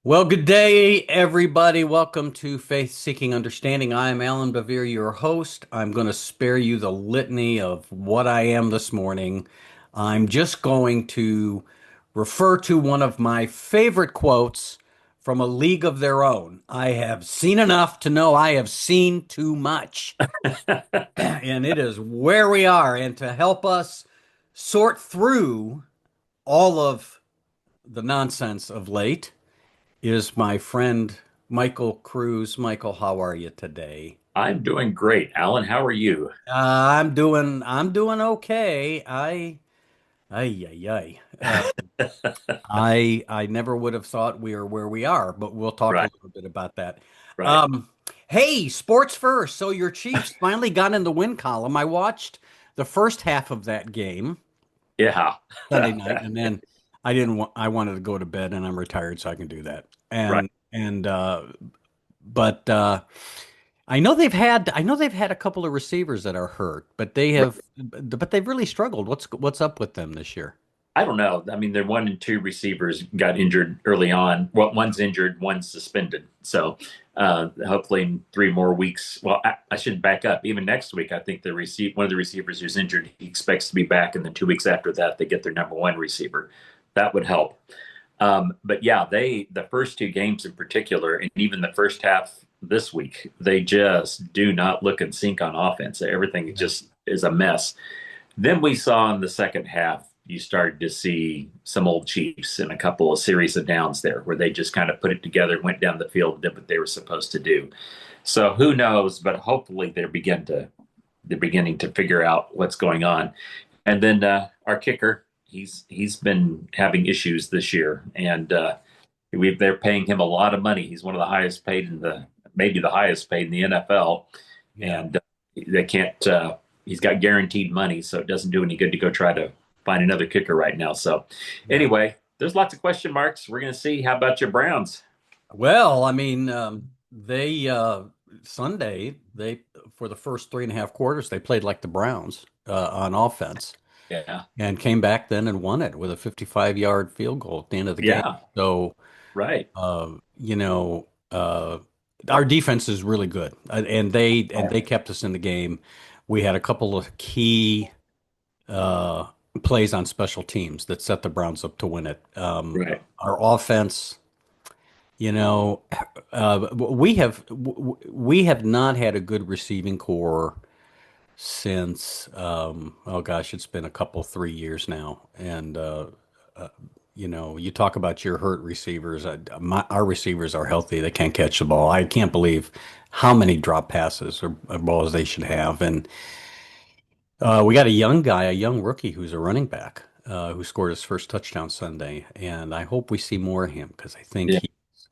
Well, good day, everybody. Welcome to Faith Seeking Understanding. I am Alan Bevere, your host. I'm going to spare you the litany of what I am this morning. I'm just going to refer to one of my favorite quotes from A League of Their Own. I have seen enough to know I have seen too much. And it is where we are. And to help us sort through all of the nonsense of late is my friend Michael Cruz. Michael, how are you today? I'm doing great. Alan, how are you? I'm doing okay. Ay, ay, ay. I never would have thought we are where we are, but we'll talk a Right, little bit about that. right. Um, hey, sports first. So your Chiefs finally got in the win column. I watched the first half of that game Yeah. Sunday night, and then I didn't want, I wanted to go to bed, and I'm retired, so I can do that. Right. But I know they've had a couple of receivers that are hurt, but they've really struggled. What's up with them this year? I don't know. I mean, their one and two receivers got injured early on. Well, one's injured, one's suspended. So hopefully in 3 more weeks. Well, I should back up. Even next week, I think one of the receivers who's injured, he expects to be back, and then 2 weeks after that, they get their number one receiver. That would help. But yeah, the first two games in particular, and even the first half this week, they just do not look in sync on offense. Everything just is a mess. Then we saw in the second half, you started to see some old Chiefs in a couple of series of downs there where they just kind of put it together, went down the field, did what they were supposed to do. So who knows? But hopefully they're beginning to figure out what's going on. And then our kicker, he's been having issues this year, and they're paying him a lot of money. He's one of the highest paid maybe the highest paid in the NFL, Yeah. and they can't. He's got guaranteed money, so it doesn't do any good to go try to find another kicker right now. So, Yeah. anyway, there's lots of question marks. We're going to see. How about your Browns? Well, I mean, they Sunday they for the first 3.5 quarters they played like the Browns on offense Yeah, and came back then and won it with a 55-yard field goal at the end of the game. yeah, So right. uh, you know, uh, our defense is really good, and they kept us in the game. We had a couple of key uh, plays on special teams that set the Browns up to win it. Right. Our offense, you know, we have not had a good receiving core since oh gosh, it's been a couple 3 years now, and you talk about your hurt receivers. Our receivers are healthy. They can't catch the ball. I can't believe how many drop passes or balls they should have. And we got a young guy, a young rookie who's a running back who scored his first touchdown Sunday. And I hope we see more of him because Yeah.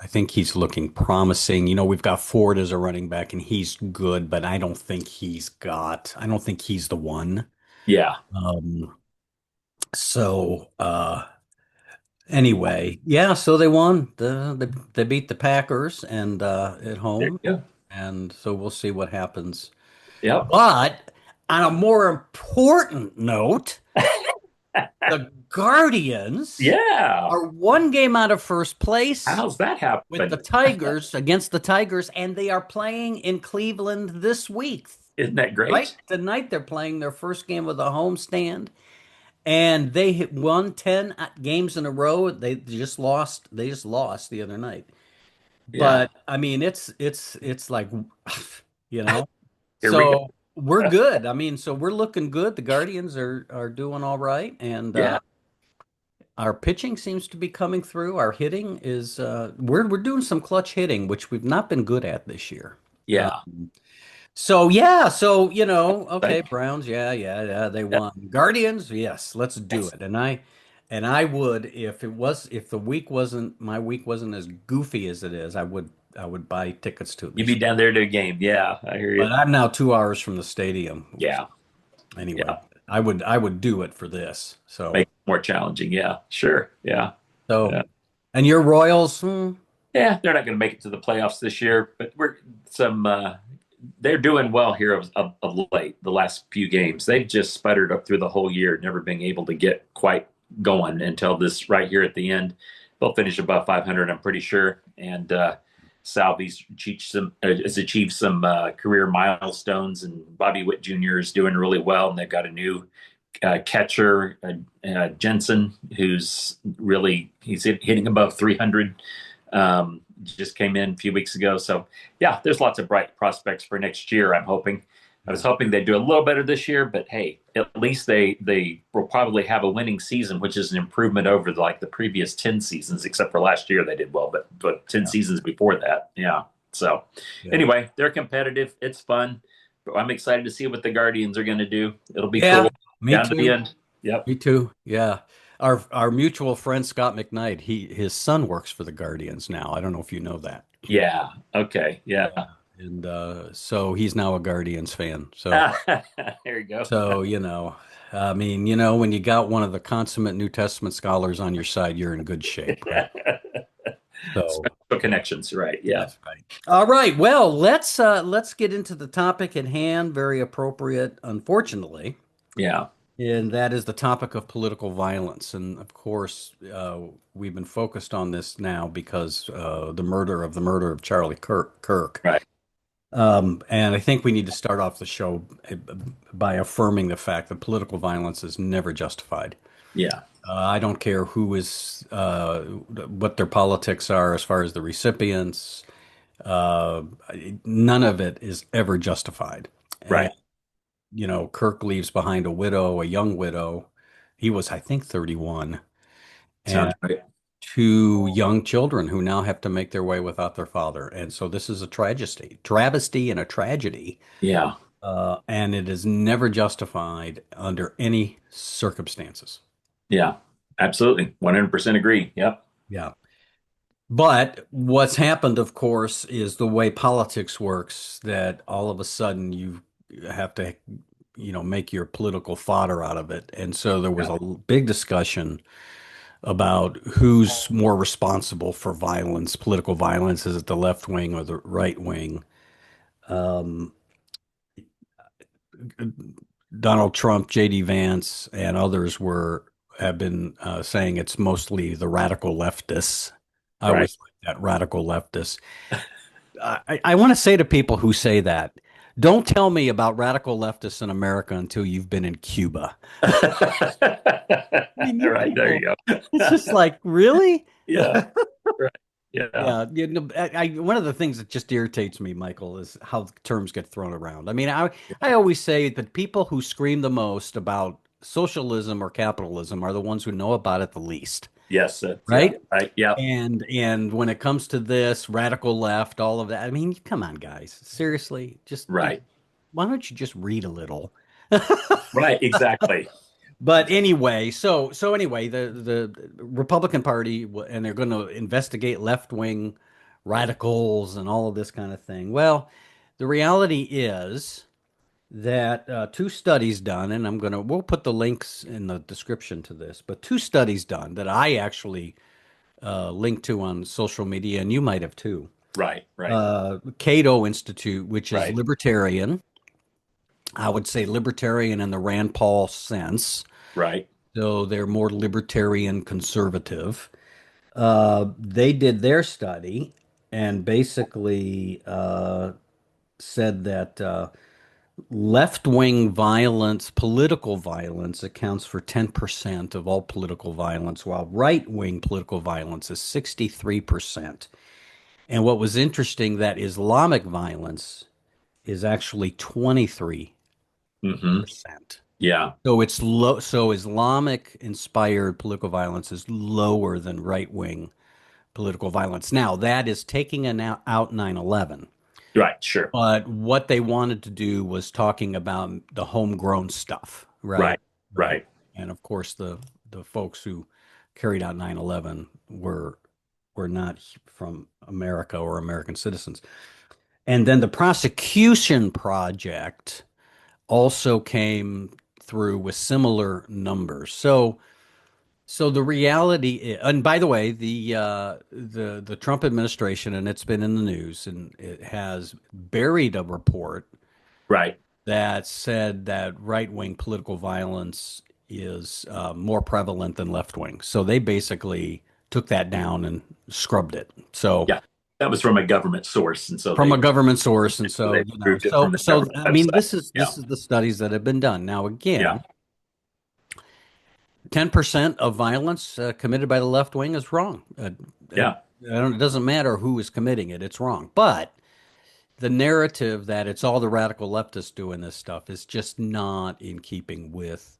I think he's looking promising. We've got Ford as a running back and he's good, but I don't think he's the one. Yeah. Um, so anyway, yeah, so they won. They beat the Packers and at There home, you go. and so we'll see what happens. Yep. But on a more important note, the Guardians Yeah. are one game out of first place How's that with happen? the Tigers against the Tigers, and they are playing in Cleveland this week. Isn't that Right great? tonight, they're playing their first game of the homestand. And they won 10 games in a row. They just lost the other night. Yeah. But I mean, it's like, you know. Here we go. So we're good. I mean, so we're looking good. The Guardians are doing all right, and Yeah. our pitching seems to be coming through. Our hitting is we're doing some clutch hitting, which we've not been good at this year. Uh, Yeah. so yeah, so okay, Thank Browns, yeah, yeah, yeah, they yeah. won. Guardians, yes, let's do Yes. it. And I would if the week wasn't my week wasn't as goofy as it is, I would buy tickets to You this. be down there to a game. Yeah, I hear you. But I'm now 2 hours from the stadium. Yeah. Anyway, Yeah. I would do it for this. Make it more challenging. Yeah. Sure. Yeah. So, Yeah. and your Royals, Yeah, they're not going to make it to the playoffs this year, but we're some. They're doing well here of late. The last few games, they've just sputtered up through the whole year, never being able to get quite going until this right here at the end. They'll finish above 500, I'm pretty sure. and Salvy's has achieved some career milestones, and Bobby Witt Jr. is doing really well, and they've got a new catcher, Jensen, who's really hitting above 300. Just came in a few weeks ago, so yeah, there's lots of bright prospects for next year. I'm hoping. I was Yeah. hoping they'd do a little better this year, but hey, at least they will probably have a winning season, which is an improvement over like the previous 10 seasons, except for last year they did well, but 10 Yeah. seasons before that, yeah. So Yeah. anyway, they're competitive. It's fun. But I'm excited to see what the Guardians are going to do. It'll be Yeah. cool Me down to the too. end. Yep. Me too. Yeah. Our mutual friend Scott McKnight, his son works for the Guardians now. I don't know if you know that. Yeah. Okay. Yeah. And so he's now a Guardians fan. There you go. I mean, when you got one of the consummate New Testament scholars on your side, you're in good shape, right? So Special connections, right? Yeah. that's right. All right. Well, let's get into the topic at hand. Very appropriate, unfortunately. Yeah. And that is the topic of political violence. And of course, we've been focused on this now because the murder of Charlie Kirk. Right. And I think we need to start off the show by affirming the fact that political violence is never justified. Yeah. I don't care what their politics are as far as the recipients. Uh, None of it is ever justified. And, Right. Kirk leaves behind a widow, a young widow. He was, I think, 31, Sounds and right. two young children who now have to make their way without their father. And so this is a travesty and a tragedy. Yeah. And it is never justified under any circumstances. Yeah. Absolutely. 100% agree. Yep. Yeah. But what's happened, of course, is the way politics works, that all of a sudden you have to, make your political fodder out of it. And so there was Yeah. a big discussion about who's more responsible for violence, political violence. Is it the left wing or the right wing? Um, Donald Trump, J.D. Vance, and others have been saying it's mostly the radical leftists. I Right. always like that, radical leftists. I want to say to people who say that, don't tell me about radical leftists in America until you've been in Cuba. I mean, you Right. There people, you it's go. just like, really? Yeah. Right. Yeah. Yeah, one of the things that just irritates me, Michael, is how terms get thrown around. I mean, I always say that people who scream the most about socialism or capitalism are the ones who know about it the least, Yes. That's, yeah. right? Right. Yeah. And when it comes to this radical left, all of that, I mean, come on, guys, seriously, just Right. why don't you just read a little? Right. Exactly. But anyway, so anyway, the Republican Party and they're going to investigate left-wing radicals and all of this kind of thing. Well, the reality is that two studies done, and we'll put the links in the description to this, but two studies done that I actually linked to on social media, and you might have too. Right. Right. Cato Institute, which is Right. libertarian. I would say libertarian in the Rand Paul sense. Right. So they're more libertarian conservative. They did their study and basically said that left-wing violence, political violence, accounts for 10% of all political violence, while right-wing political violence is 63%. And what was interesting, that Islamic violence is actually 23%. Mm-hmm. Yeah. So it's low. So Islamic inspired political violence is lower than right wing political violence. Now that is taking out 9/11. Right. Sure. But what they wanted to do was talking about the homegrown stuff, right? Right. Right. Right. And of course the folks who carried out 9/11 were not from America or American citizens. And then the prosecution project also came through with similar numbers. So the reality is, and by the way, the Trump administration, and it's been in the news, and it has buried a report Right. that said that right-wing political violence is more prevalent than left-wing. So they basically took that down and scrubbed it. So Yeah, that was from a government source, and so from a they government source, and they so proved it from the government I mean, website. Yeah, this is the studies that have been done. Now, yeah, again, 10% of violence committed by the left wing is wrong. yeah, It doesn't matter who is committing it; it's wrong. But the narrative that it's all the radical leftists doing this stuff is just not in keeping with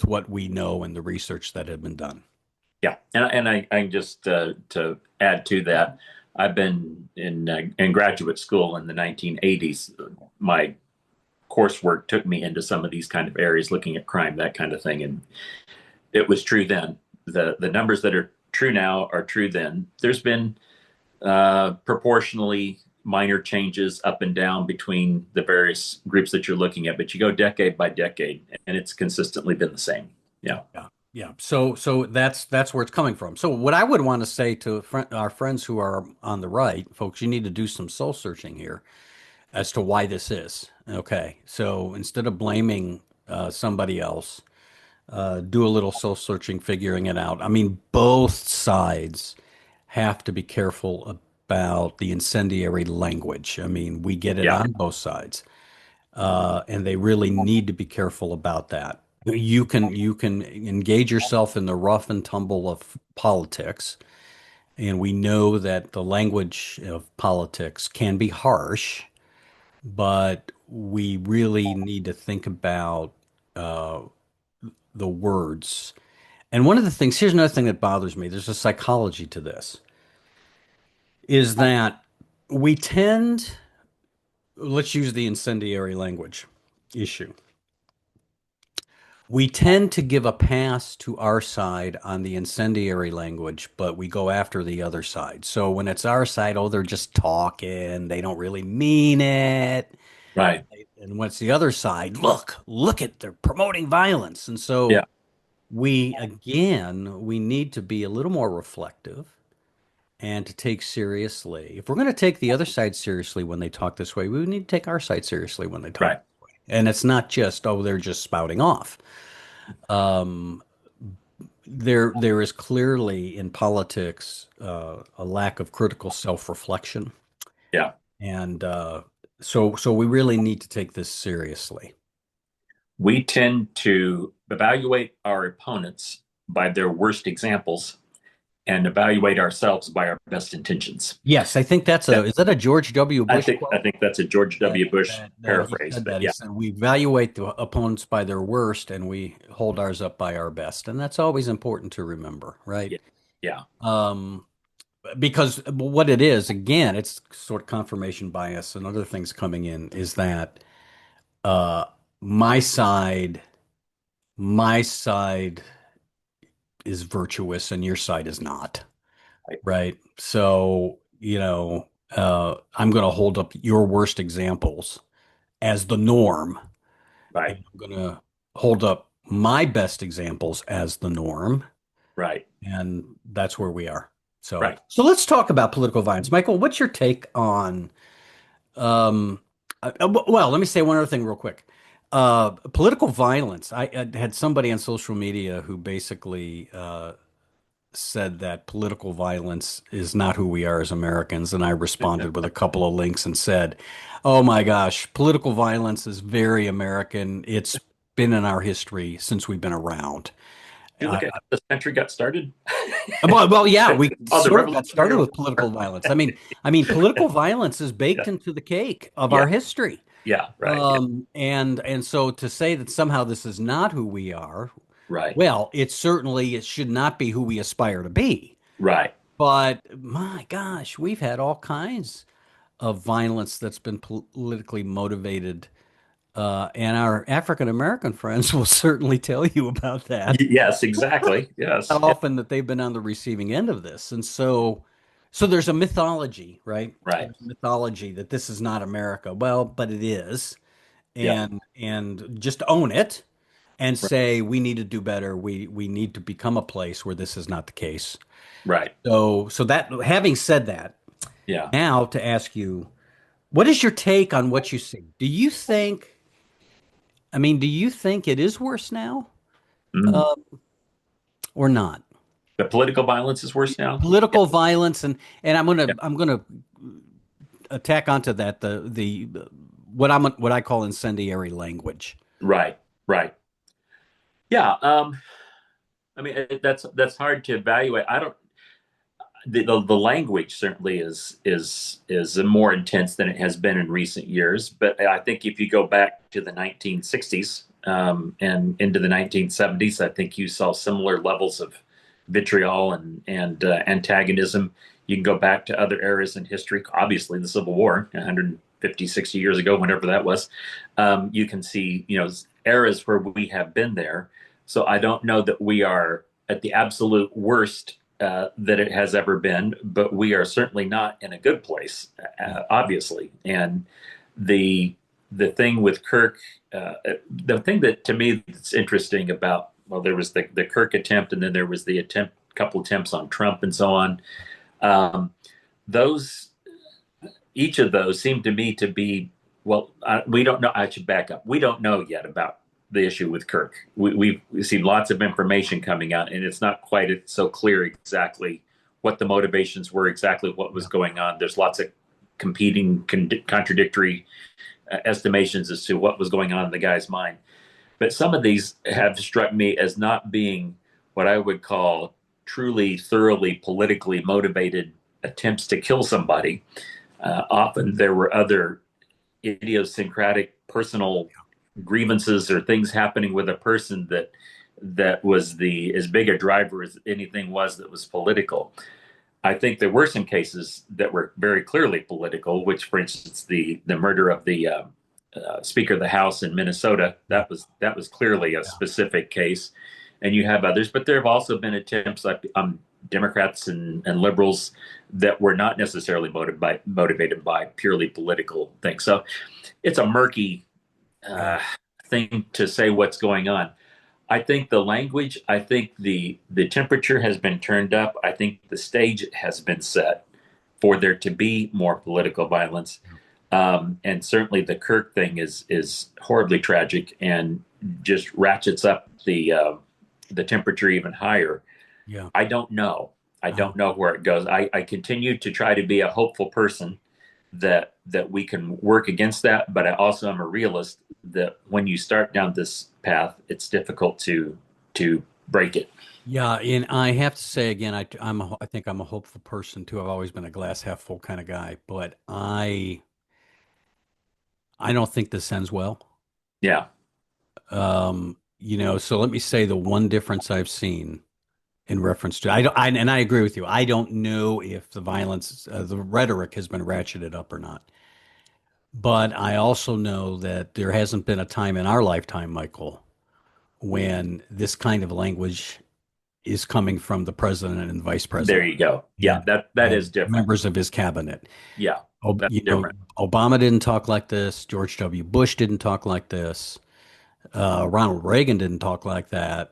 what we know and the research that had been done. yeah. And I just to add to that, I've been in graduate school in the 1980s. My coursework took me into some of these kind of areas, looking at crime, that kind of thing, and it was true then. The numbers that are true now are true then. There's been proportionally minor changes up and down between the various groups that you're looking at, but you go decade by decade, and it's consistently been the same. Yeah, Yeah. Yeah. So that's where it's coming from. So what I would want to say to our friends who are on the right, folks, you need to do some soul searching here as to why this is. Okay. So instead of blaming somebody else, do a little soul searching, figuring it out. I mean, both sides have to be careful about the incendiary language. I mean, we get it yeah, on both sides, and they really need to be careful about that. You can engage yourself in the rough and tumble of politics, and we know that the language of politics can be harsh, but we really need to think about the words. And one of the things, here's another thing that bothers me. There's a psychology to this, is that we tend, let's use the incendiary language issue. We tend to give a pass to our side on the incendiary language, but we go after the other side. So when it's our side, oh, they're just talking, they don't really mean it. right. And when it's the other side, look at they're promoting violence. And Yeah, so we need to be a little more reflective and to take seriously. If we're going to take the other side seriously when they talk this way, we need to take our side seriously when they talk right. this way. And it's not just, oh, they're just spouting off. Um, there is clearly in politics a lack of critical self-reflection, Yeah. and so we really need to take this seriously. We tend to evaluate our opponents by their worst examples and evaluate ourselves by our best intentions. Yes, I think that's a That, is that a George W. I Bush think I quote? think that's a George That W. Bush he paraphrase, said but that. He yeah, said we evaluate the opponents by their worst and we hold ours up by our best. And that's always important to remember, right? yeah, yeah, Um, because what it is, again, it's sort of confirmation bias and other things coming in is that uh my side my side is virtuous and your side is not, right, right? So, I'm going to hold up your worst examples as the norm, right, and I'm going to hold up my best examples as the norm, right, and that's where we are. So, right. so let's talk about political violence. Michael, what's your take on um well, let me say one other thing real quick. Political violence. I had somebody on social media who basically said that political violence is not who we are as Americans. And I responded with a couple of links and said, oh my gosh, political violence is very American. It's been in our history since we've been around. You Uh, look at how this country got started. yeah, we Oh, the sort of got started Revolutionary with political violence. Political violence is baked Yeah, into the cake of yeah, our history. yeah, right, yeah, And so to say that somehow this is not who we are, right, well, it should not be who we aspire to be. right. But my gosh, we've had all kinds of violence that's been politically motivated. And our African American friends will certainly tell you about that, Yes, exactly. how Yes, yeah, often that they've been on the receiving end of this. And so there's a mythology, right? right. There's a mythology that this is not America. Well, but it is. Yeah, And just own it and right, say we need to do better. We need to become a place where this is not the case. right. So that having said that, Yeah. now to ask you, what is your take on what you see? Do you think it is worse now, Mm. uh, or not? The political violence is worse now. Yeah, Political violence, and yeah. I'm gonna attack onto that the what I call incendiary language. Right, right. Yeah. I mean, that's hard to evaluate. I don't. The language certainly is more intense than it has been in recent years. But I think if you go back to the 1960s and into the 1970s, I think you saw similar levels of vitriol and antagonism. You can go back to other eras in history, obviously the Civil War, 150, 60 years ago, whenever that was. You can see, eras where we have been there. So I don't know that we are at the absolute worst that it has ever been, but we are certainly not in a good place, Yeah, obviously. And the the thing with Kirk, the thing that to me that's interesting about, well, there was the Kirk attempt, and then there was the attempt, couple attempts on Trump, and so on. Um, those Each of those seem to me to be, well, we don't know. I should back up. We don't know yet about the issue with Kirk. We've seen lots of information coming out, and it's not quite so clear exactly what the motivations were, exactly what was yeah, going on. There's lots of competing, contradictory estimations as to what was going on in the guy's mind. But some of these have struck me as not being what I would call truly, thoroughly politically motivated attempts to kill somebody. Often there were other idiosyncratic personal grievances or things happening with a person that was the as big a driver as anything was that was political. I think there were some cases that were very clearly political, which, for instance, the murder of the Speaker of the House in Minnesota, yeah, that was clearly a yeah, specific case, and you have others. But there have also been attempts like Democrats and liberals that were not necessarily motivated by purely political things. So it's a murky yeah, uh, thing to say what's going on. I think the language, I think the temperature has been turned up. I think the stage has been set for there to be more political violence. And certainly the Kirk thing is horribly tragic and just ratchets up the temperature even higher. yeah. I don't know. I Uh, don't know where it goes. I continue to try to be a hopeful person that we can work against that, but I also am a realist that when you start down this path, it's difficult to break it. yeah, and I have to say again, I think I'm a hopeful person too. I've always been a glass half full kind of guy, but I don't think this ends well. Yeah, So let me say the one difference I've seen in reference to and I agree with you. I don't know if the violence, the rhetoric has been ratcheted up or not. But I also know that there hasn't been a time in our lifetime, Michael, when this kind of language is coming from the president and vice there president you go. Yeah, and that is different. members of his cabinet. Yeah, that's different. Obama didn't talk like this. George W. Bush didn't talk like this. Ronald Reagan didn't talk like that.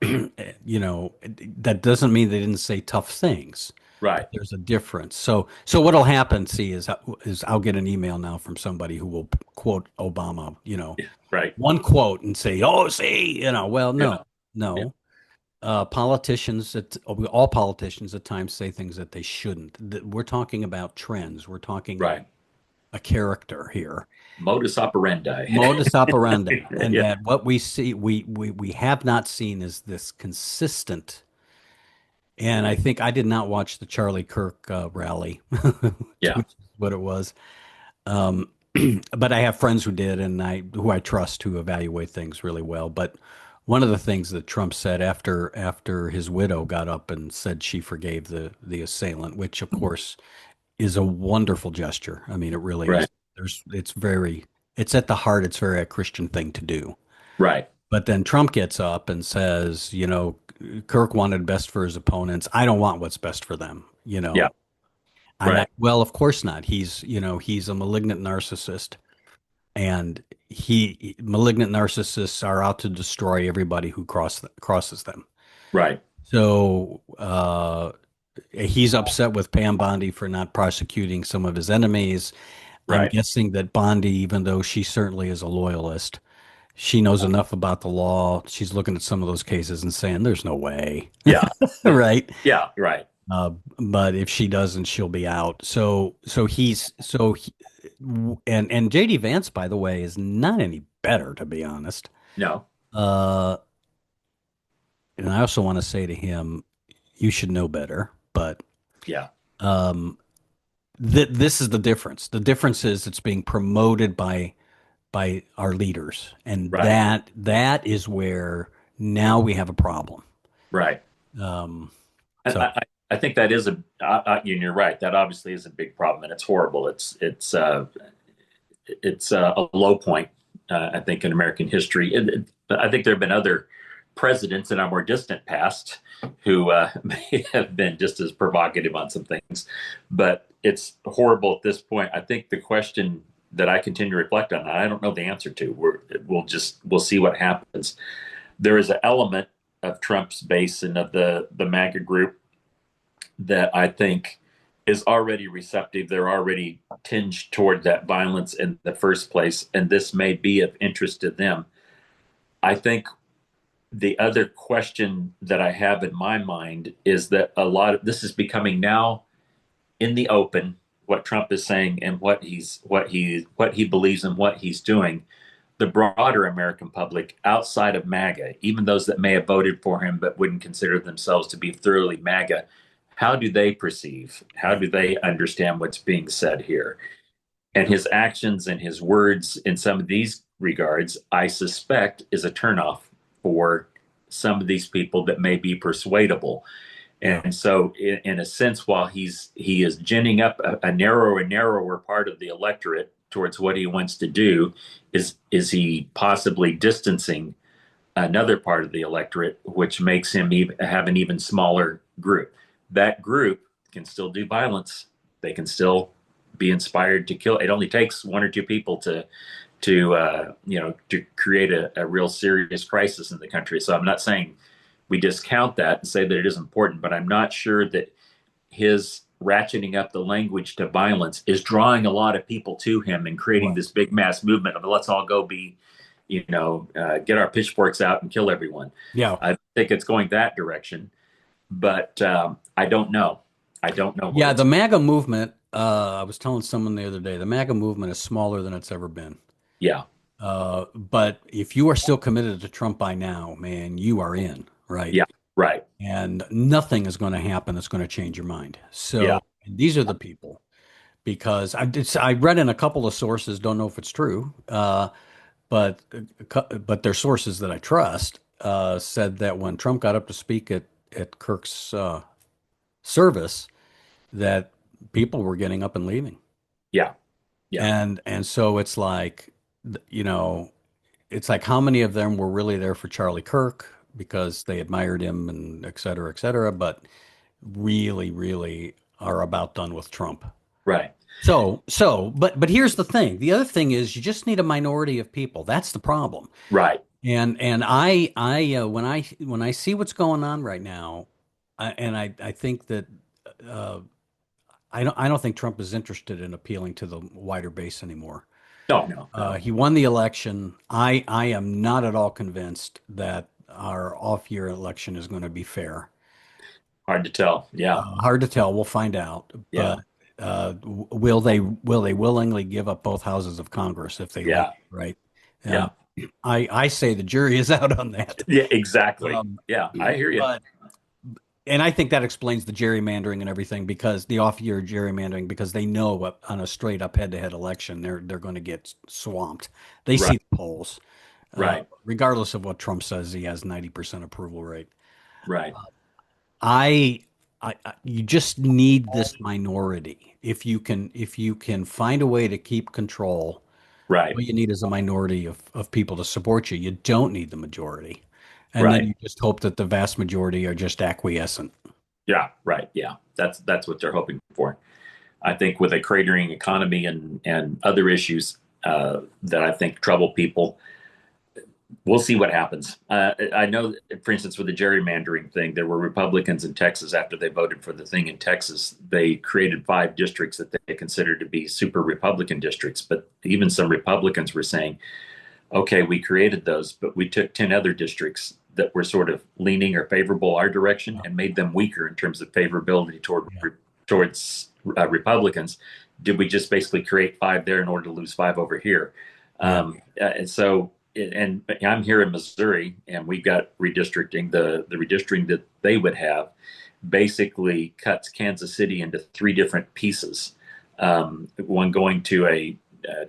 That doesn't mean they didn't say tough things, but Right. there's a difference. So what'll happen, see, is I'll get an email now from somebody who will quote Obama, Yeah, right. one quote and say, "Oh, see," well, Yeah. no, Yeah. no. All politicians at times say things that they shouldn't. We're talking about trends. We're talking about Right. a character here, Modus operandi. modus operandi, and Yeah. that what we see, we have not seen is this consistent. And I think I did not watch the Charlie Kirk rally, Yeah. which is what it was. Um, but I have friends who did, and who I trust to evaluate things really well. But one of the things that Trump said after his widow got up and said she forgave the assailant, which of course is a wonderful gesture. I mean, it really is. Right. It's at the heart. It's very a Christian thing to do. Right. But then Trump gets up and says, Kirk wanted best for his opponents. I don't want what's best for them. Yeah. And Right. well, of course not. He's a malignant narcissist, and malignant narcissists are out to destroy everybody who crosses them. Right. So he's upset with Pam Bondi for not prosecuting some of his enemies. I'm Right. guessing that Bondi, even though she certainly is a loyalist, she knows enough about the law. She's looking at some of those cases and saying, "There's no way," Yeah, right? yeah, right. Uh, but if she doesn't, she'll be out. And JD Vance, by the way, is not any better, to be honest. No, Uh, and I also want to say to him, you should know better. But yeah, um, this is the difference. The difference is it's being promoted by our leaders, and right, that is where now we have a problem. right. Um, I, so I, I think that is and you're right. That obviously is a big problem, and it's horrible. It's a low point, I think, in American history. I think there have been other presidents in our more distant past who may have been just as provocative on some things, but it's horrible at this point. I think the question that I continue to reflect on, I don't know the answer to. We'll see what happens. There is an element of Trump's base and of the MAGA group that I think is already receptive. They're already tinged toward that violence in the first place, and this may be of interest to them. I think the other question that I have in my mind is that a lot of this is becoming now in the open what Trump is saying and what he believes and what he's doing. The broader American public outside of MAGA, even those that may have voted for him but wouldn't consider themselves to be thoroughly MAGA, how do they perceive? How right, do they understand what's being said here? And his actions and his words in some of these regards, I suspect, is a turnoff for some of these people that may be persuadable. yeah, And so, in a sense, while he is ginning up a narrower and narrower part of the electorate towards what he wants to do, is he possibly distancing another part of the electorate, which makes him have an even smaller group? That group can still do violence. They can still be inspired to kill. It only takes one or two people to create a real serious crisis in the country. So I'm not saying we discount that and say that it is important, but I'm not sure that his ratcheting up the language to violence is drawing a lot of people to him and creating right. this big mass movement of let's all go get our pitchforks out and kill everyone. Yeah. I think it's going that direction, but I don't know. I don't know where Yeah, it's. the MAGA movement, I was telling someone the other day, the MAGA movement is smaller than it's ever been. Yeah, But if you are still committed to Trump by now, man, you are in, right? yeah, right. And nothing is going to happen that's going to change your mind. Yeah, So these are the people because I read in a couple of sources, don't know if it's true, but but they're sources that I trust, said that when Trump got up to speak at Kirk's service, that people were getting up and leaving. yeah, yeah, And so it's like, you know, it's like how many of them were really there for Charlie Kirk because they admired him and et cetera, but really, really are about done with Trump. right, But here's the thing. The other thing is you just need a minority of people. That's the problem. right, And when I see what's going on right now, I think that uh, I don't think Trump is interested in appealing to the wider base anymore. no, no, no, He won the election. I am not at all convinced that our off-year election is going to be fair. hard to tell. Yeah, Hard to tell. We'll find out. yeah, But will they willingly give up both houses of Congress if they lose? yeah, Right. yeah, Um, I say the jury is out on that. yeah, exactly. Um, Yeah, I hear you. but and I think that explains the gerrymandering and everything because the off-year gerrymandering because they know on a straight up head-to-head election they're going to get swamped. They Right, see the polls, right, regardless of what Trump says. He has 90% approval rate. right, I, you just need this minority. If you can find a way to keep control, right, all you need is a minority of people to support you. You don't need the majority. And then right. you just hope that the vast majority are just acquiescent. Yeah, right. Yeah, that's what they're hoping for. I think with a cratering economy and other issues that I think trouble people, we'll see what happens. I know, for instance, with the gerrymandering thing, there were Republicans in Texas after they voted for the thing in Texas. They created 5 districts that they considered to be super Republican districts. But even some Republicans were saying, Okay, we created those, but we took 10 other districts that were sort of leaning or favorable our direction Yeah. and made them weaker in terms of favorability Yeah. towards Republicans. Did we just basically create five there in order to lose five over here? Yeah. And so, and I'm here in Missouri, and we've got redistricting. The redistricting that they would have basically cuts Kansas City into three different pieces. One going to a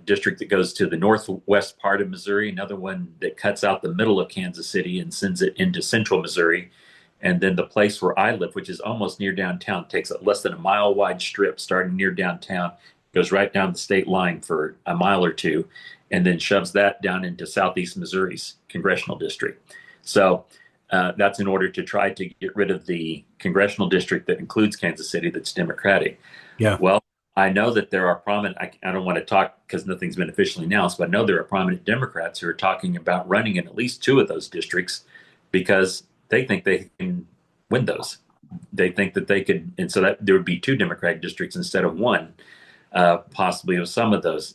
district that goes to the northwest part of Missouri, another one that cuts out the middle of Kansas City and sends it into central Missouri. And then the place where I live, which is almost near downtown, takes a less than a mile wide strip starting near downtown, goes right down the state line for a mile or two, and then shoves that down into southeast Missouri's congressional district. So that's in order to try to get rid of the congressional district that includes Kansas City that's Democratic. Yeah. Well, I know that there are prominent, I don't want to talk because nothing's been officially announced, but I know there are prominent Democrats who are talking about running in at least two of those districts because they think they can win those. They think that they could, and so that there would be two Democratic districts instead of one, possibly of some of those.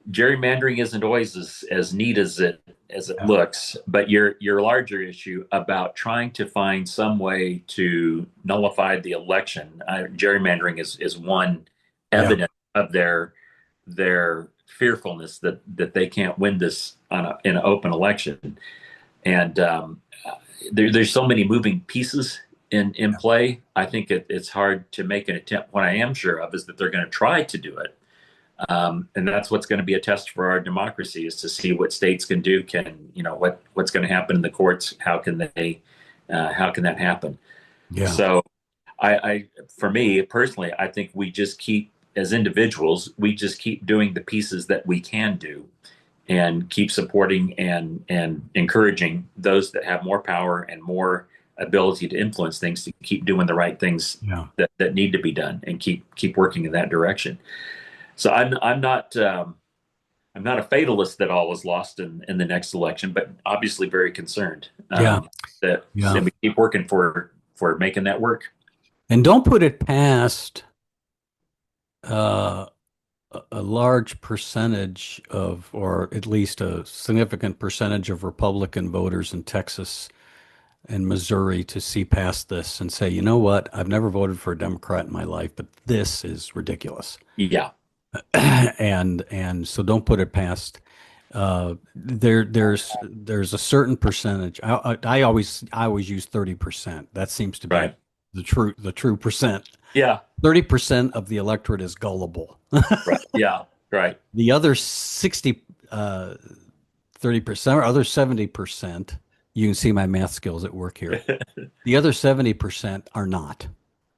Gerrymandering isn't always as neat as it Yeah. looks, but your larger issue about trying to find some way to nullify the election, gerrymandering is one Yeah. evidence of their fearfulness that they can't win this in an open election, and there's so many moving pieces in play. I think it's hard to make an attempt. What I am sure of is that they're going to try to do it, and that's what's going to be a test for our democracy is to see what states can do. Can what's going to happen in the courts? How can that happen? Yeah. So, for me personally, I think we just keep as individuals, we just keep doing the pieces that we can do, and keep supporting and encouraging those that have more power and more ability to influence things to keep doing the right things Yeah. that need to be done and keep working in that direction. So I'm not a fatalist that all is lost in the next election, but obviously very concerned Yeah. Yeah. that we keep working for making that work. And don't put it past uh, a large percentage of, or at least a significant percentage of Republican voters in Texas and Missouri to see past this and say, you know what? I've never voted for a Democrat in my life, but this is ridiculous. Yeah, And so don't put it past. There's a certain percentage. I always use 30%. That seems to be right. the true percent. Yeah, 30% of the electorate is gullible. right. Yeah, right. The other 60, 30% or other 70%, you can see my math skills at work here. The other 70% are not.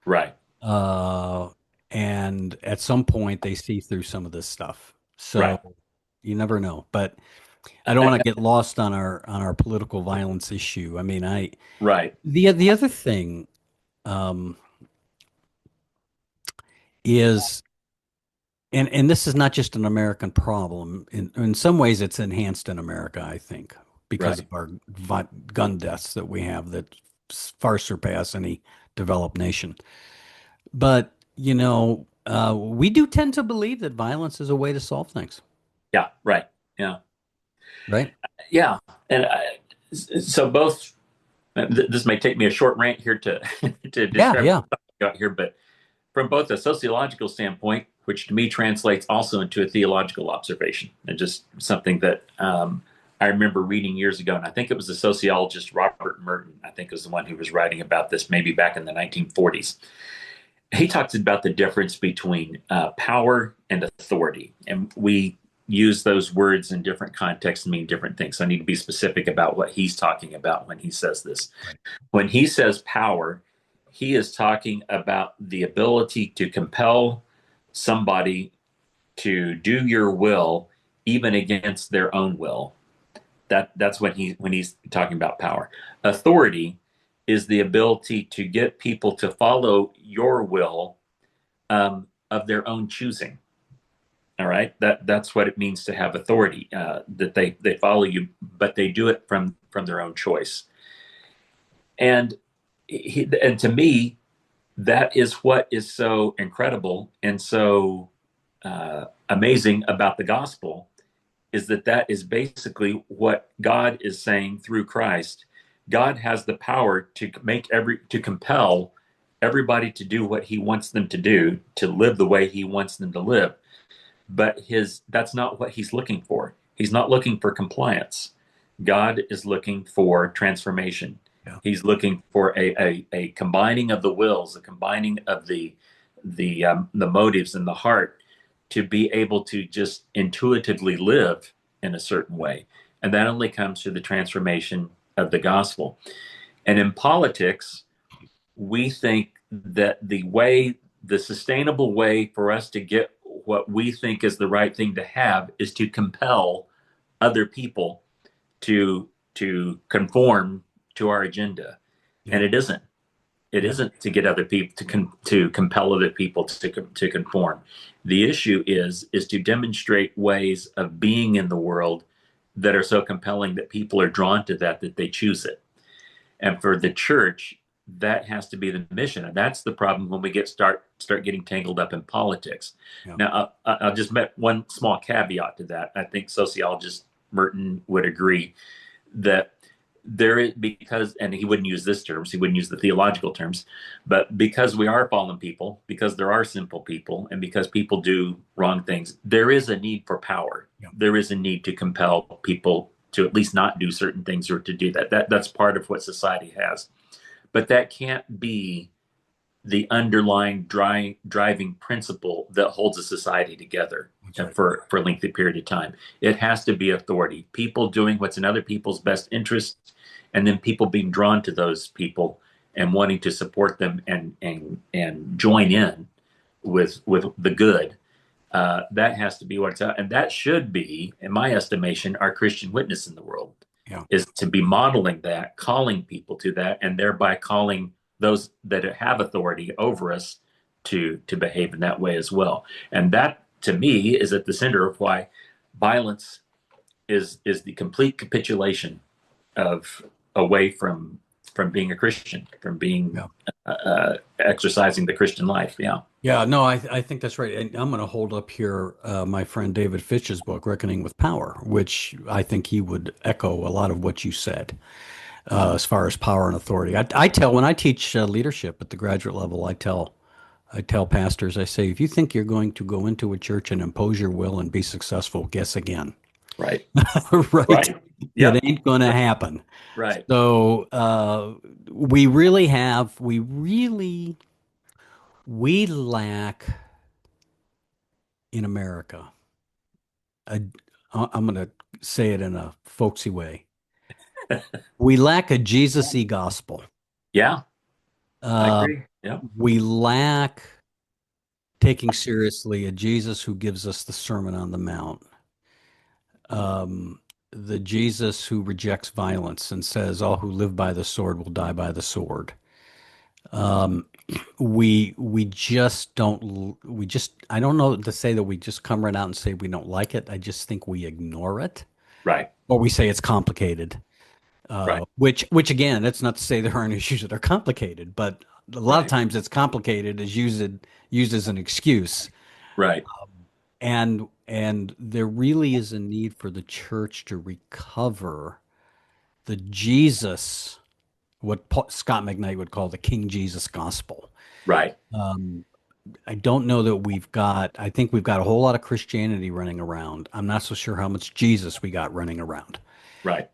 Right, Uh, and at some point they see through some of this stuff. So right. you never know. But I don't want to get lost on our political violence issue. I mean, Right. the other thing um, is, and this is not just an American problem. In some ways, it's enhanced in America, I think, because of Right. our gun deaths that we have that far surpass any developed nation. But we do tend to believe that violence is a way to solve things, Yeah, right. Yeah. right? Yeah. And so both this may take me a short rant here to to Yeah, describe what yeah, I'm talking about here, but from both a sociological standpoint, which to me translates also into a theological observation, and just something that I remember reading years ago, and I think it was the sociologist Robert Merton. I think was the one who was writing about this, maybe back in the 1940s. He talks about the difference between power and authority, and we use those words in different contexts to mean different things. So I need to be specific about what he's talking about when he says this. right. When he says power, he is talking about the ability to compel somebody to do your will even against their own will. That's when he's talking about power. Authority is the ability to get people to follow your will, of their own choosing. All right, that's what it means to have authority. That they follow you, but they do it from their own choice. And and to me, that is what is so incredible and so amazing about the gospel is that that is basically what God is saying through Christ. God has the power to compel everybody to do what he wants them to do, to live the way he wants them to live. But his that's not what he's looking for. He's not looking for compliance. God is looking for transformation. Yeah. He's looking for a combining of the wills, a combining of the motives and the heart to be able to just intuitively live in a certain way. And that only comes through the transformation of the gospel. And in politics, we think that the sustainable way for us to get what we think is the right thing to have is to compel other people to conform to our agenda. Yeah. And it isn't. It Yeah. isn't to get other people to compel other people to conform. The issue is to demonstrate ways of being in the world that are so compelling that people are drawn to that they choose it. And for the church, that has to be the mission, and that's the problem when we start getting tangled up in politics. Yeah. Now, I'll just make one small caveat to that. I think sociologist Merton would agree that there is, because, and he wouldn't use this terms, he wouldn't use the theological terms, but because we are fallen people, because there are sinful people, and because people do wrong things, there is a need for power. Yeah. There is a need to compel people to at least not do certain things or to do that. That's part of what society has. But that can't be the underlying driving principle that holds a society together That's right. for a lengthy period of time. It has to be authority, people doing what's in other people's best interest, and then people being drawn to those people and wanting to support them and join in with the good. That has to be what it's at, and that should be, in my estimation, our Christian witness in the world Yeah. is to be modeling that, calling people to that, and thereby calling those that have authority over us to behave in that way as well. And that, to me, is at the center of why violence is the complete capitulation of away from being a Christian, from being Yeah. exercising the Christian life. Yeah, Yeah, no, I think that's right. And I'm going to hold up here my friend David Fitch's book, Reckoning with Power, which I think he would echo a lot of what you said as far as power and authority. I tell when I teach leadership at the graduate level, I tell pastors, I say, if you think you're going to go into a church and impose your will and be successful, guess again. right, Right? right, It yep, ain't going to happen. right, So we lack in America. A, I'm going to say it in a folksy way. We lack a Jesus-y gospel. yeah, I Uh, agree. Yeah, we lack taking seriously a Jesus who gives us the Sermon on the Mount. The Jesus who rejects violence and says, all who live by the sword will die by the sword. We just don't we just I don't know to say that we just come right out and say we don't like it. I just think we ignore it right, or we say it's complicated. right, Which again, that's not to say there aren't issues that are complicated, but a lot of right, times it's complicated is used as an excuse. right, And there really is a need for the church to recover the Jesus, what Scott McKnight would call the King Jesus gospel. right, I don't know that I think we've got a whole lot of Christianity running around. I'm not so sure how much Jesus we got running around. right,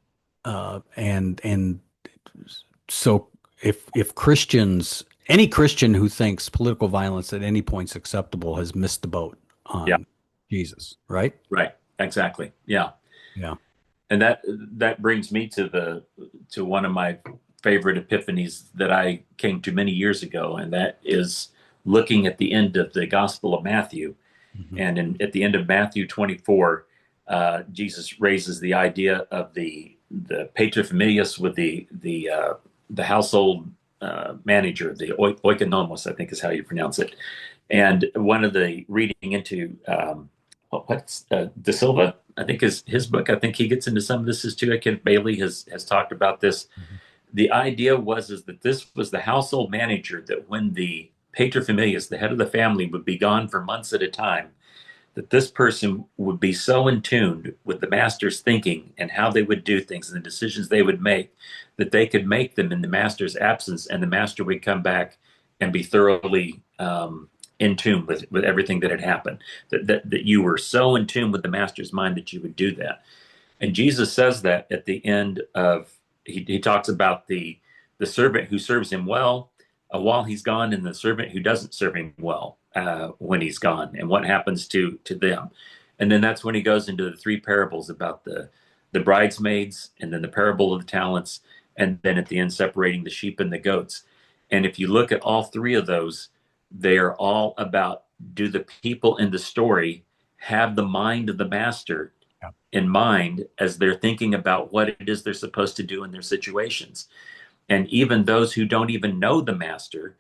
And so if Christians, any Christian who thinks political violence at any point is acceptable has missed the boat yeah, on Jesus, right? right, exactly. Yeah. Yeah. And that brings me to one of my favorite epiphanies that I came to many years ago, and that is looking at the end of the Gospel of Matthew. Mhm. And at the end of Matthew 24, Jesus raises the idea of the paterfamilias with the household manager, the oikonomos, I think is how you pronounce it. And one of the reading into what's De Silva, I think is his book. I think he gets into some of this too. Kent Bailey has talked about this. Mhm. The idea is that this was the household manager, that when the paterfamilias, the head of the family, would be gone for months at a time, that this person would be so in tune with the master's thinking and how they would do things and the decisions they would make that they could make them in the master's absence, and the master would come back and be thoroughly in tune with everything that had happened. That you were so in tune with the master's mind that you would do that. And Jesus says that at the end of, he talks about the servant who serves him well while he's gone, and the servant who doesn't serve him well when he's gone, and what happens to them. And then that's when he goes into the three parables about the bridesmaids, and then the parable of the talents, and then at the end separating the sheep and the goats. And if you look at all three of those, they are all about, do the people in the story have the mind of the master Yeah. in mind as they're thinking about what it is they're supposed to do in their situations? And even those who don't even know the master,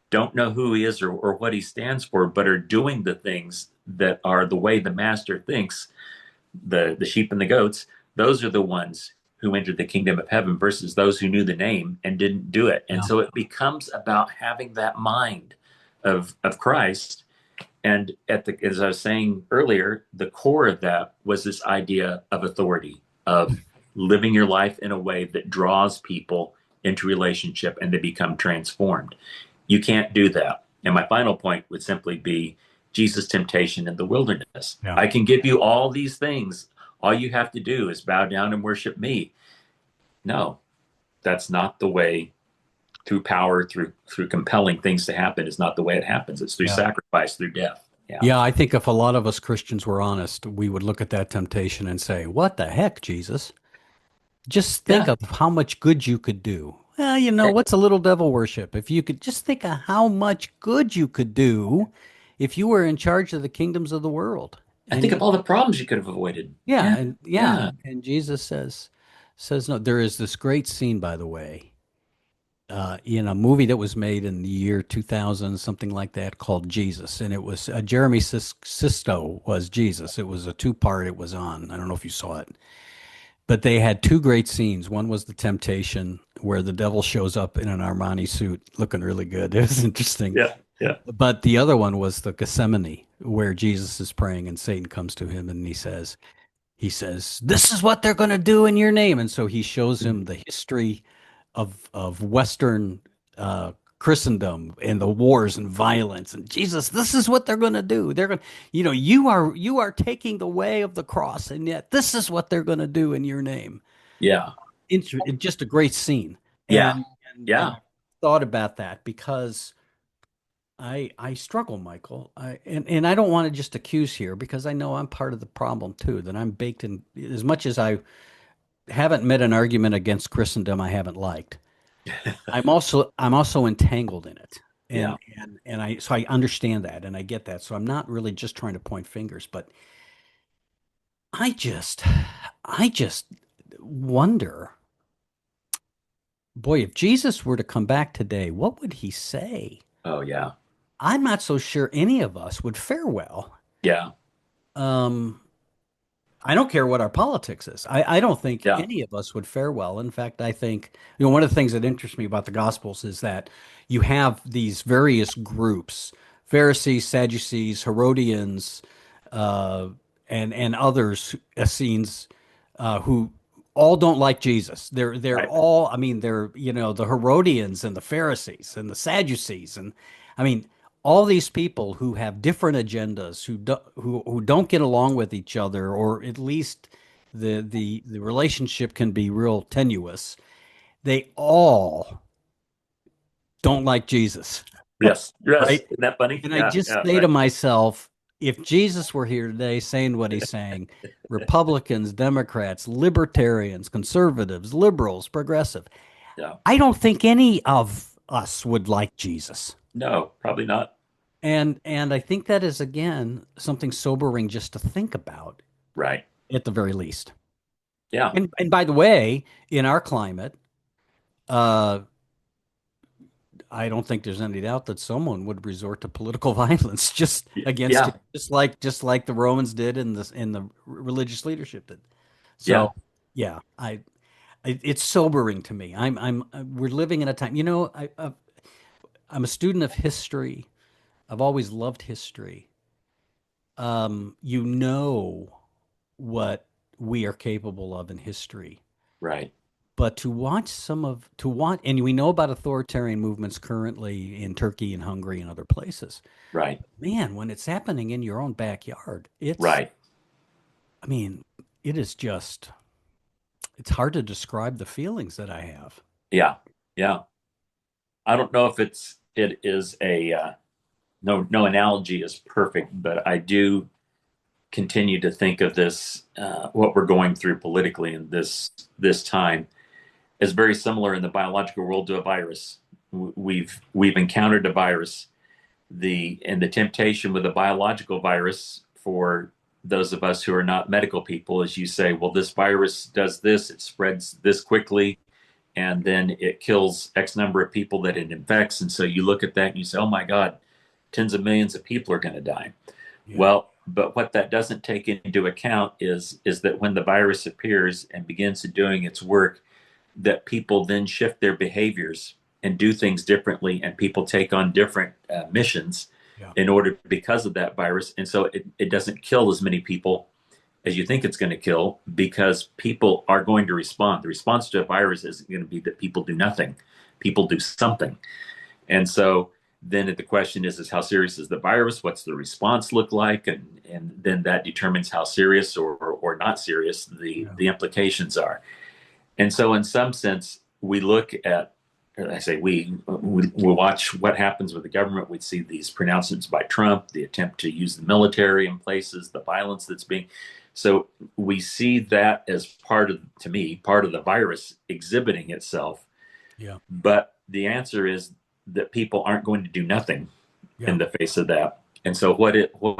don't know who he is or what he stands for, but are doing the things that are the way the master thinks, the sheep and the goats, those are the ones who entered the kingdom of heaven versus those who knew the name and didn't do it. And Yeah. so it becomes about having that mind of Christ. And as I was saying earlier, the core of that was this idea of authority, of living your life in a way that draws people into relationship and they become transformed. You can't do that. And my final point would simply be Jesus' temptation in the wilderness. Yeah. I can give you all these things. All you have to do is bow down and worship me. No, that's not the way. Through power, through compelling things to happen is not the way it happens. It's through Yeah. sacrifice, through death. Yeah. Yeah, I think if a lot of us Christians were honest, we would look at that temptation and say, "What the heck, Jesus? Just think Yeah. of how much good you could do." Well, what's a little devil worship? If you could just think of how much good you could do if you were in charge of the kingdoms of the world. I And think of all the problems you could have avoided. yeah, Yeah. and yeah, Yeah. and Jesus says no. There is this great scene, by the way, in a movie that was made in the year 2000, something like that, called Jesus. And it was Jeremy Sisto was Jesus. It was a two-part it was on. I don't know if you saw it. But they had two great scenes. One was the temptation, where the devil shows up in an Armani suit looking really good. It was interesting. Yeah. Yeah. But the other one was the Gethsemane, where Jesus is praying and Satan comes to him and he says, "This is what they're going to do in your name." And so he shows him the history of Western Christendom and the wars and violence. And Jesus, this is what they're going to do. They're going, you are taking the way of the cross, and yet this is what they're going to do in your name. Yeah. Just a great scene. Yeah. And Yeah. I thought about that because I struggle, Michael. And I don't want to just accuse here because I know I'm part of the problem too, that I'm baked in as much as I haven't met an argument against Christendom I haven't liked. I'm also entangled in it. Yeah. And I understand that and I get that. So I'm not really just trying to point fingers, but I just I just wonder, boy, if Jesus were to come back today, what would he say? Oh, yeah. I'm not so sure any of us would fare well. Yeah. Um, I don't care what our politics is. I don't think Yeah. any of us would fare well. In fact, I think, one of the things that interests me about the Gospels is that you have these various groups, Pharisees, Sadducees, Herodians, uh, and others, Essenes, who all don't like Jesus. They're Right. all, I mean, they're, the Herodians and the Pharisees and the Sadducees. And I mean, all these people who have different agendas, who don't get along with each other, or at least the relationship can be real tenuous. They all don't like Jesus, Yes. Yes. right? Isn't that funny? And I Yeah. just Yeah. say to Right. myself, if Jesus were here today saying what he's saying, Republicans, Democrats, Libertarians, Conservatives, Liberals, Progressive, Yeah. I don't think any of us would like Jesus. No, probably not. And I think that is again something sobering just to think about Right. at the very least. Yeah. And by the way, in our climate, uh, I don't think there's any doubt that someone would resort to political violence just against Yeah. him, just like the Romans did and the religious leadership did. Yeah. So yeah, it's sobering to me. We're living in a time. I'm a student of history. I've always loved history. you know what we are capable of in history. Right. But and we know about authoritarian movements currently in Turkey and Hungary and other places. Right. Man, when it's happening in your own backyard, Right. I mean, it is just, it's hard to describe the feelings that I have. Yeah. Yeah. I don't know if it is a no analogy is perfect, but I do continue to think of this what we're going through politically in this time is very similar in the biological world to a virus. We've encountered a virus. The temptation with a biological virus for those of us who are not medical people is you say, well, this virus does this, it spreads this quickly, and then it kills X number of people that it infects. And so you look at that and you say, oh my God, tens of millions of people are going to die. Yeah. Well, but what that doesn't take into account is that when the virus appears and begins to doing its work, that people then shift their behaviors and do things differently, and people take on different missions Yeah. in order because of that virus. And so it doesn't kill as many people as you think it's going to kill because people are going to respond. The response to a virus is going to be that people do nothing, people do something. And so then the question is how serious is the virus? What's the response look like? And then that determines how serious or not serious Yeah. the implications are. And so, in some sense, we look at, I say we watch what happens with the government. We see these pronouncements by Trump, the attempt to use the military in places, the violence that's being. So we see that as part of, to me, part of the virus exhibiting itself. Yeah. But the answer is that people aren't going to do nothing Yeah. in the face of that. And so, what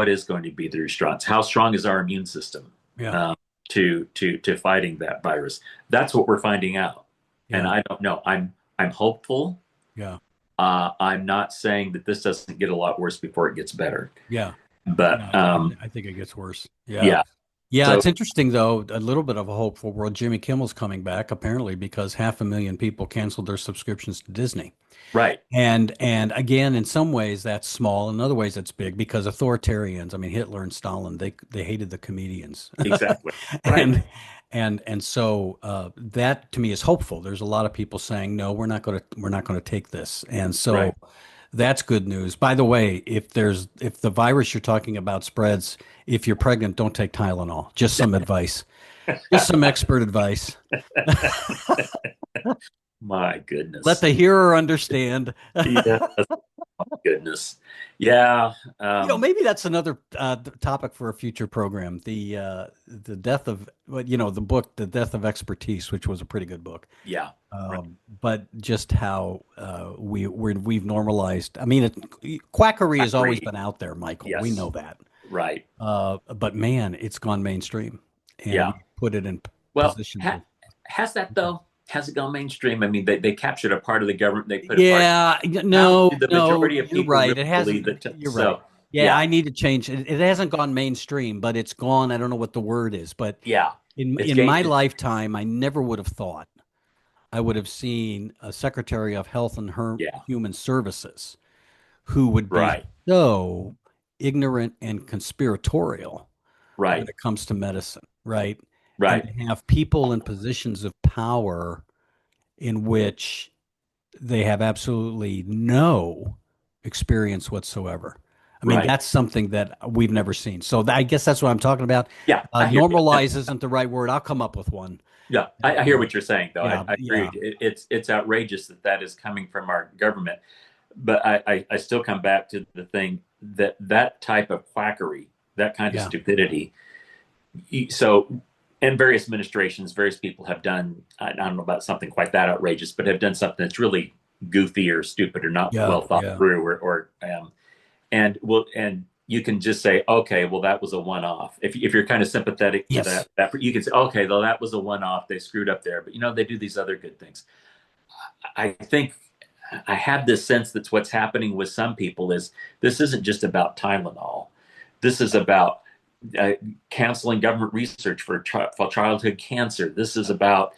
is going to be the response? How strong is our immune system Yeah. um, to fighting that virus? That's what we're finding out. And Yeah. I don't know. I'm hopeful. Yeah. I'm not saying that this doesn't get a lot worse before it gets better, Yeah. Yeah. but I think it gets worse. Yeah. yeah. Yeah, So it's interesting though, a little bit of a hopeful world. Jimmy Kimmel's coming back apparently because 500,000 people canceled their subscriptions to Disney. right, And again, in some ways that's small, in other ways that's big because authoritarians, I mean Hitler and Stalin, they hated the comedians. exactly, right, And so that to me is hopeful. There's a lot of people saying no, we're not going to take this. And so right. that's good news. By the way, if the virus you're talking about spreads, if you're pregnant, don't take Tylenol. Just some advice. Just some expert advice. My Let goodness. the hearer understand. Yeah, goodness. Yeah. Maybe that's another topic for a future program. The death of, well, the book, The Death of Expertise, which was a pretty good book. Yeah. Right. But just how we've normalized. I mean, quackery has always Agree. been out there, Michael. We know Yes. that. Right. But man, it's gone mainstream, and Yeah. we put it in Well, positions of. has that though? Has it gone mainstream? I mean, they captured a part of the government. They put a part. Yeah, How no, do the no, majority of you're people right. really It believe hasn't. that? You're right. So, Yeah, yeah, I need to change it. It hasn't gone mainstream, but it's gone. I don't know what the word is, but yeah, it's in my gained. lifetime, I never would have thought I would have seen a Secretary of Health and Yeah, Human Services who would be right, so ignorant and conspiratorial when right, it comes to medicine, right? And right, to have people in positions of power in which they have absolutely no experience whatsoever. I mean, right. that's something that we've never seen. So I guess that's what I'm talking about. Yeah, I hear you. Normalize isn't the right word. I'll come up with one. Yeah, I hear Uh, what you're saying, though. yeah, I agree. yeah, It's outrageous that that is coming from our government, but I still come back to the thing that that type of quackery, that kind of yeah, stupidity. So, and various administrations, various people have done. I don't know about something quite that outrageous, but have done something that's really goofy or stupid or not yeah, well thought yeah, through, and you can just say, okay, well, that was a one-off. If you're kind of sympathetic to yes, that you can say, okay, well, that was a one-off. They screwed up there, but they do these other good things. I think I have this sense that's what's happening with some people is this isn't just about Tylenol. This is about uh, canceling government research for childhood cancer. This is about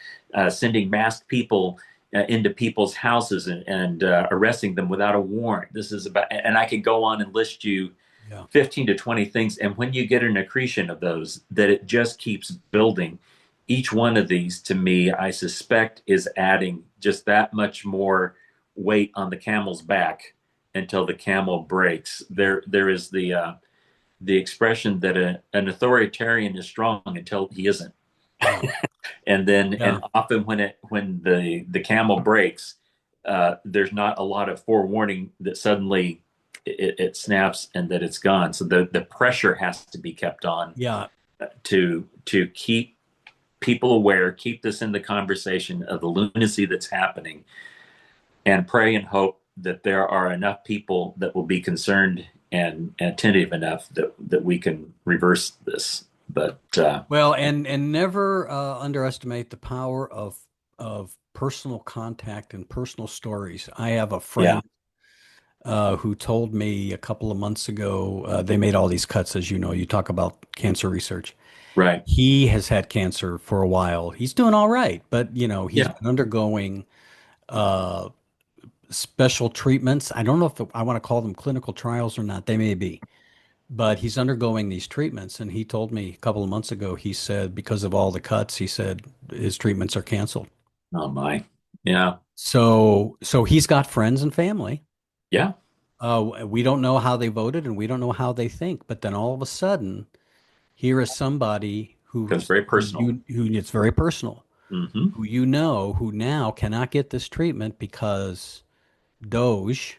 sending masked people into people's houses and arresting them without a warrant. This is about, and I could go on and list you Yeah. 15 to 20 things. And when you get an accretion of those, that it just keeps building. Each one of these, to me, I suspect is adding just that much more weight on the camel's back until the camel breaks. Yeah. There is the expression that an authoritarian is strong until he isn't. Yeah. And Yeah. often when the camel breaks, there's not a lot of forewarning that suddenly it snaps and that it's gone. So the pressure has to be kept on Yeah. to keep people aware, keep this in the conversation of the lunacy that's happening, and pray and hope that there are enough people that will be concerned and attentive enough that we can reverse this. But Well, and never underestimate the power of personal contact and personal stories. I have a yeah, friend who told me a couple of months ago, they made all these cuts, as you know, you talk about cancer research. right, He has had cancer for a while. He's doing all right, but he's yeah, been undergoing uh, special treatments. I don't know if I want to call them clinical trials or not. They may be, but he's undergoing these treatments. And he told me a couple of months ago, he said, because of all the cuts, he said his treatments are canceled. oh my, yeah, So he's got friends and family. yeah, We don't know how they voted and we don't know how they think. But then all of a sudden, here is somebody becomes very personal. who it's very personal, Hmm. who now cannot get this treatment because Doge,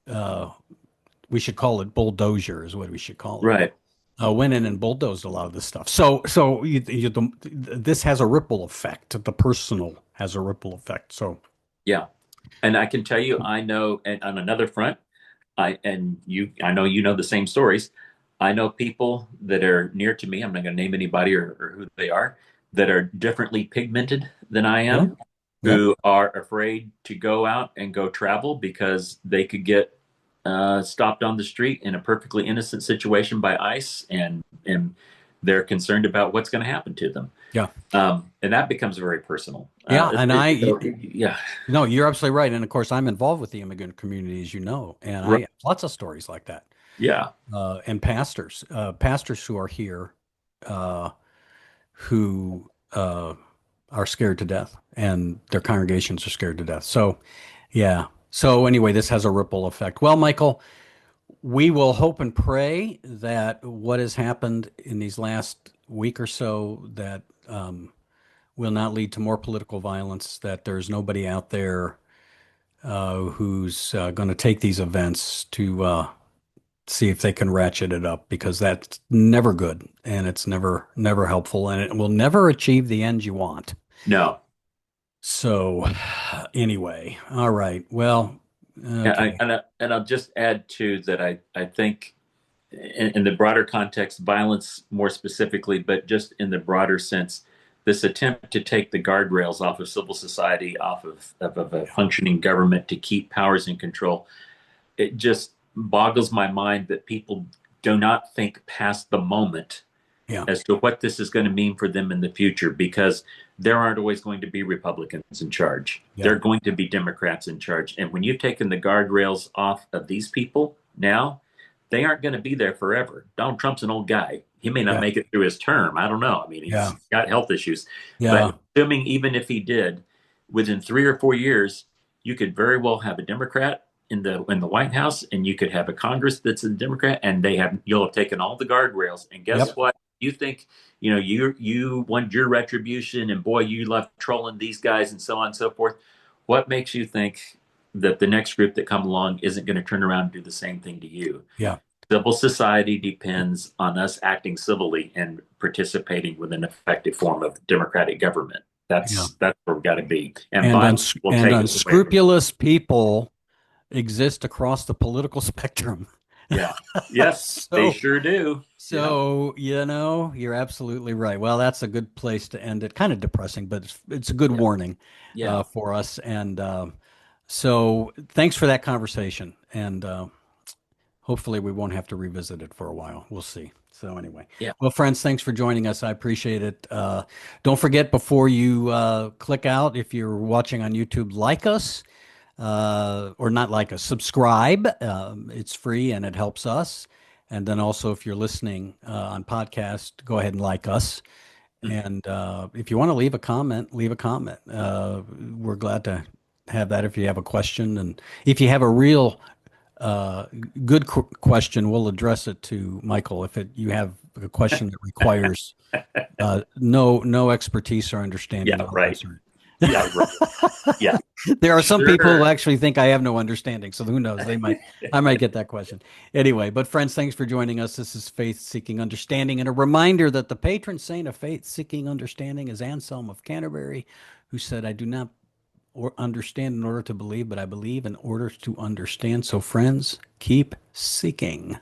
uh, we should call it bulldozer is what we should call it, Right, went in and bulldozed a lot of this stuff. This has a ripple effect. The personal has a ripple effect. So yeah. And I can tell you, I know, and on another front, I know you know the same stories. I know people that are near to me. I'm not going to name anybody or who they are that are differently pigmented than I yeah, am, yep, who are afraid to go out and go travel because they could get stopped on the street in a perfectly innocent situation by ICE, and they're concerned about what's going to happen to them. yeah, And that becomes very personal. yeah. And Yeah, no, you're absolutely right. And of course, I'm involved with the immigrant community, as you know, and I right, have lots of stories like that. yeah, And pastors who are here, uh, who are scared to death, and their congregations are scared to death. So, yeah. So anyway, this has a ripple effect. Well, Michael, we will hope and pray that what has happened in these last week or so that will not lead to more political violence. That there's nobody out there who's going to take these events to see if they can ratchet it up because that's never good and it's never helpful and it will never achieve the end you want. no. So anyway, all right. Well, Yeah, okay. and I'll just add too that I think in the broader context, violence more specifically, but just in the broader sense, this attempt to take the guardrails off of civil society, off of a functioning government to keep powers in control, it just boggles my mind that people do not think past the moment Yeah. as to what this is going to mean for them in the future because there aren't always going to be Republicans in charge. There Yeah. are going to be Democrats in charge. And when you've taken the guardrails off of these people now, they aren't going to be there forever. Donald Trump's an old guy. He may not Yeah. make it through his term. I don't know. I mean, Yeah. he's got health issues. But Yeah. assuming even if he did, within 3 or 4 years, you could very well have a Democrat in the White House, and you could have a Congress that's a Democrat, and you'll have taken all the guardrails. And guess Yep. what? You think you want your retribution, and boy, you love trolling these guys, and so on and so forth. What makes you think that the next group that come along isn't going to turn around and do the same thing to you? Yeah. Civil society depends on us acting civilly and participating with an effective form of democratic government. Yeah. That's where we've got to be, and And violence will take us away from. unscrupulous people exist across the political spectrum. Yeah. Yes, they So sure do. Yeah. you're absolutely right. Well, that's a good place to end it. Kind of depressing, but it's a good Yeah. warning Yeah. for us. And so, thanks for that conversation. And hopefully, we won't have to revisit it for a while. We'll see. So, anyway, Yeah. well, friends, thanks for joining us. I appreciate it. Don't forget before you click out, if you're watching on YouTube, like us. or not like us, subscribe. It's free and it helps us. And then also, if you're listening on podcast, go ahead and like us. And if you want to leave a comment, leave a comment. We're glad to have that if you have a question. And if you have a real uh, good question, we'll address it to Michael. If you have a question that requires no expertise or understanding, Yeah, I'll right. answer Yeah, right. Yeah, it. There are some people who sure. actually think I have no understanding, so who knows? I might get that question. Anyway, but friends, thanks for joining us. This is Faith Seeking Understanding, and a reminder that the patron saint of faith seeking understanding is Anselm of Canterbury, who said, "I do not understand in order to believe, but I believe in order to understand." So, friends, keep seeking.